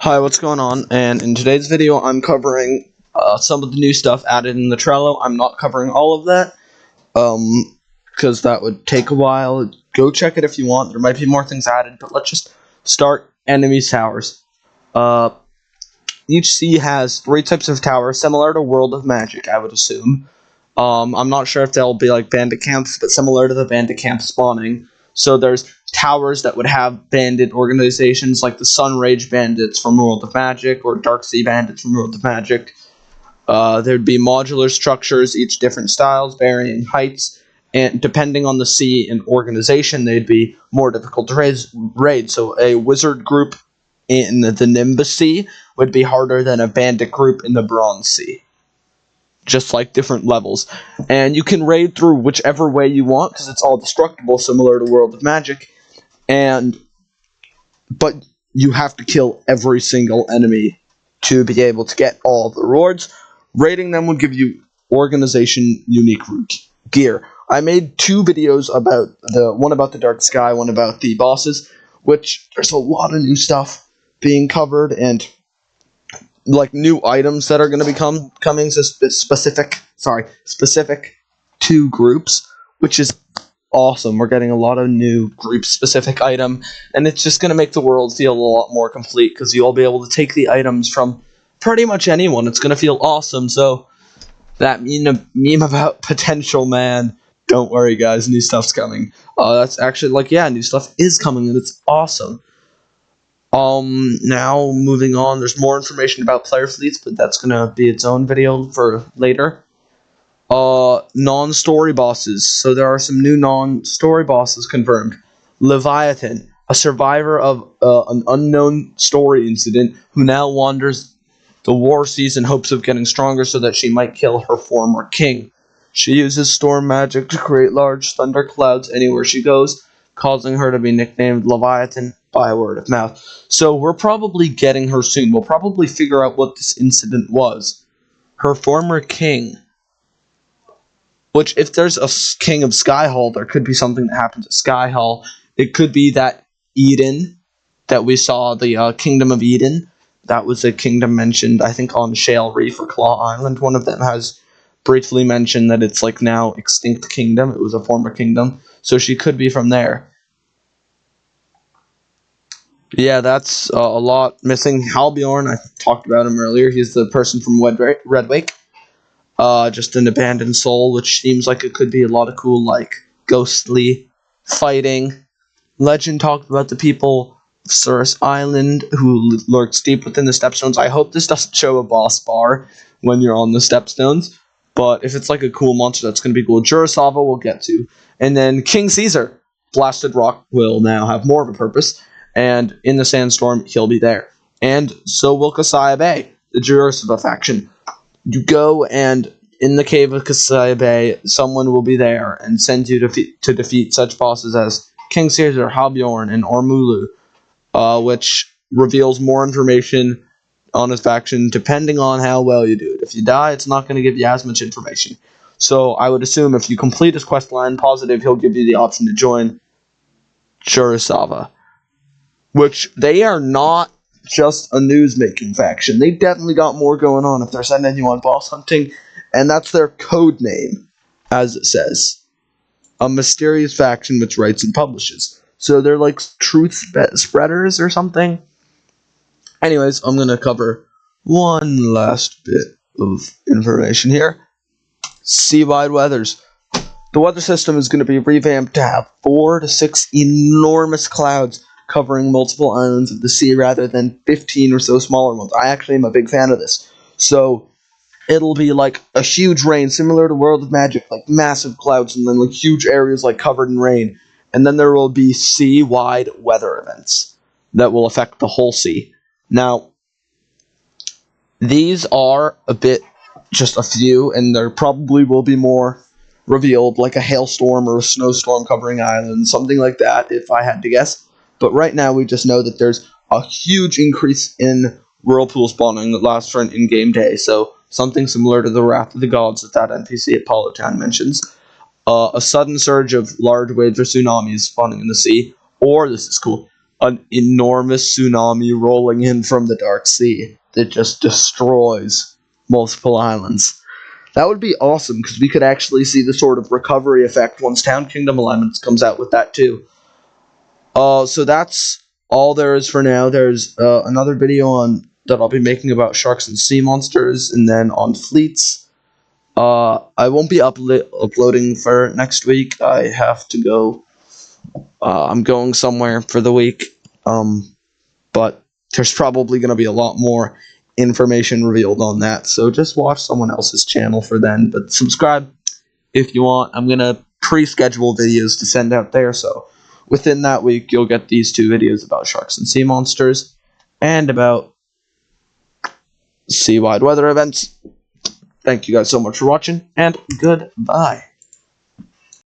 Hi, what's going on? And in today's video, I'm covering some of the new stuff added in the Trello. I'm not covering all of that, because that would take a while. Go check it if you want. There might be more things added, but let's just start enemy towers. Each sea has 3 types of towers, similar to World of Magic, I would assume. I'm not sure if they'll be like bandit camps, but similar to the bandit camp spawning. So there's towers that would have bandit organizations like the Sunrage Bandits from World of Magic or Darksea Bandits from World of Magic. There'd be modular structures, each different styles, varying heights, and depending on the sea and organization, they'd be more difficult to raid. So a wizard group in the Nimbus Sea would be harder than a bandit group in the Bronze Sea. Just like different levels. And you can raid through whichever way you want, because it's all destructible, similar to World of Magic. But you have to kill every single enemy to be able to get all the rewards. Raiding them would give you organization unique gear. I made 2 videos about one about the Dark Sky, one about the bosses, which there's a lot of new stuff being covered, and like new items that are going to be coming to specific to groups, which is awesome. We're getting a lot of new group specific item, and it's just going to make the world feel a lot more complete because you'll be able to take the items from pretty much anyone. It's going to feel awesome. So that meme about potential man, don't worry guys, new stuff's coming. That's actually new stuff is coming and it's awesome. Now moving on, there's more information about player fleets, but that's gonna be its own video for later. Non-story bosses. So there are some new non-story bosses confirmed. Leviathan, a survivor of an unknown story incident, who now wanders the war seas in hopes of getting stronger so that she might kill her former king. She uses storm magic to create large thunder clouds anywhere she goes, causing her to be nicknamed Leviathan by word of mouth. So we're probably getting her soon. We'll probably figure out what this incident was. Her former king. Which, if there's a king of Skyhall, there could be something that happens at Skyhall. It could be that Eden, that we saw, the Kingdom of Eden. That was a kingdom mentioned, I think, on Shale Reef or Claw Island. One of them has briefly mentioned that it's like now extinct kingdom. It was a former kingdom. So she could be from there. Yeah, that's a lot missing. Halbjorn, I talked about him earlier. He's the person from Redwake. Just an abandoned soul, which seems like it could be a lot of cool, like, ghostly fighting. Legend talked about the people of Surus Island, who lurks deep within the Stepstones. I hope this doesn't show a boss bar when you're on the Stepstones, but if it's like a cool monster, that's going to be cool. Jurasava we'll get to. And then King Caesar. Blasted Rock will now have more of a purpose. And in the Sandstorm, he'll be there. And so will Kasaya Bay, the Jurasava faction. You go, and in the cave of Kasaya Bay, someone will be there and send you to defeat such bosses as King Caesar, Halbjorn, and Ormulu, which reveals more information on his faction depending on how well you do it. If you die, it's not going to give you as much information. So I would assume if you complete his questline positive, he'll give you the option to join Jurasava. Which, they are not just a news-making faction. They definitely got more going on if they're sending you on boss hunting, and that's their code name, as it says. A mysterious faction which writes and publishes. So they're like truth spreaders or something. Anyways, I'm going to cover one last bit of information here. Sea-wide weathers. The weather system is going to be revamped to have 4 to 6 enormous clouds covering multiple islands of the sea rather than 15 or so smaller ones. I actually am a big fan of this. So it'll be like a huge rain, similar to World of Magic, like massive clouds and then like huge areas like covered in rain. And then there will be sea-wide weather events that will affect the whole sea. Now, these are just a few, and there probably will be more revealed, like a hailstorm or a snowstorm covering islands, something like that, if I had to guess. But right now, we just know that there's a huge increase in whirlpool spawning that lasts for an in-game day. So something similar to the Wrath of the Gods that NPC at Apollo Town mentions. A sudden surge of large waves or tsunamis spawning in the sea. Or, this is cool, an enormous tsunami rolling in from the Dark Sea that just destroys multiple islands. That would be awesome, because we could actually see the sort of recovery effect once Town Kingdom Alignments comes out with that too. So that's all there is for now. There's another video on that I'll be making about sharks and sea monsters, and then on fleets. I won't be uploading for next week. I have to go. I'm going somewhere for the week. But there's probably going to be a lot more information revealed on that. So just watch someone else's channel for then. But subscribe if you want. I'm going to pre-schedule videos to send out there. So within that week, you'll get these 2 videos about sharks and sea monsters and about sea-wide weather events. Thank you guys so much for watching, and goodbye.